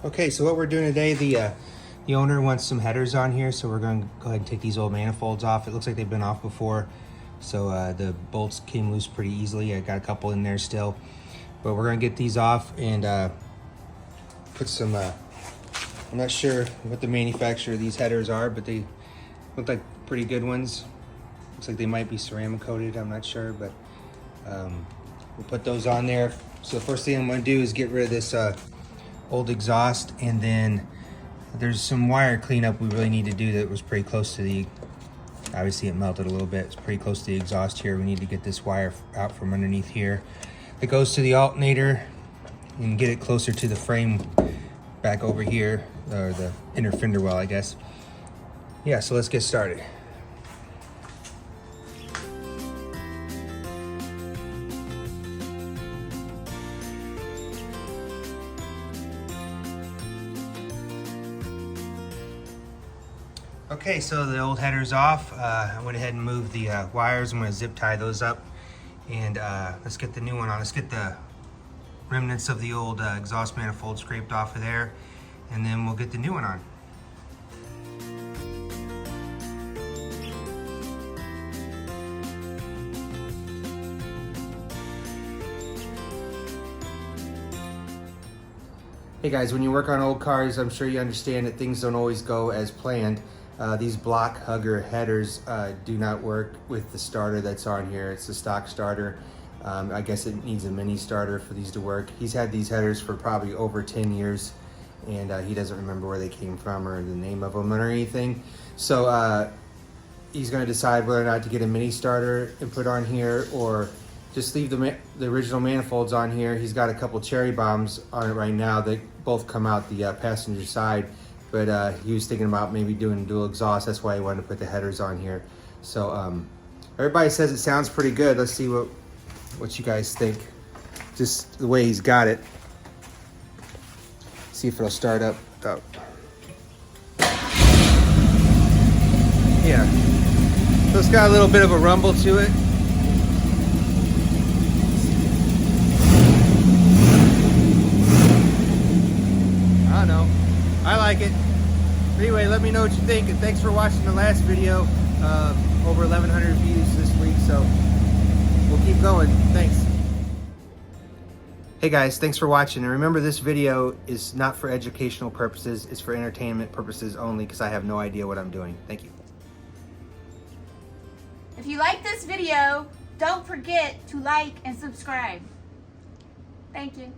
Okay, so what we're doing today, the owner wants some headers on here, so we're going to go ahead and take these old manifolds off. It looks like they've been off before, so the bolts came loose pretty easily. I got a couple in there still, but we're going to get these off and put some, I'm not sure what the manufacturer of these headers are, but they look like pretty good ones. Looks like they might be ceramic coated, I'm not sure, but we'll put those on there. So the first thing I'm going to do is get rid of this old exhaust, and then there's some wire cleanup we really need to do that was pretty close to the, obviously it melted a little bit, it's pretty close to the exhaust here. We need to get this wire out from underneath here. It goes to the alternator and get it closer to the frame back over here, or the inner fender well, I guess. Yeah, so let's get started. Okay, so the old header's off. I went ahead and moved the wires. I'm going to zip tie those up, and let's get the new one on. Let's get the remnants of the old exhaust manifold scraped off of there, and then we'll get the new one on. Hey guys, when you work on old cars, I'm sure you understand that things don't always go as planned. These block hugger headers do not work with the starter that's on here. It's the stock starter. I guess it needs a mini starter for these to work. He's had these headers for probably over 10 years, and he doesn't remember where they came from or the name of them or anything. So he's going to decide whether or not to get a mini starter and put on here, or just leave the original manifolds on here. He's got a couple cherry bombs on it right now that both come out the passenger side, but he was thinking about maybe doing dual exhaust. That's why he wanted to put the headers on here. So everybody says it sounds pretty good. Let's see what you guys think. Just the way he's got it. See if it'll start up. Oh. Yeah. So it's got a little bit of a rumble to it. I don't know. I like it. But anyway, let me know what you think, and thanks for watching the last video. Over 1,100 views this week, so we'll keep going. Thanks. Hey guys, thanks for watching, and remember, this video is not for educational purposes. It's for entertainment purposes only, because I have no idea what I'm doing. Thank you. If you like this video, don't forget to like and subscribe. Thank you.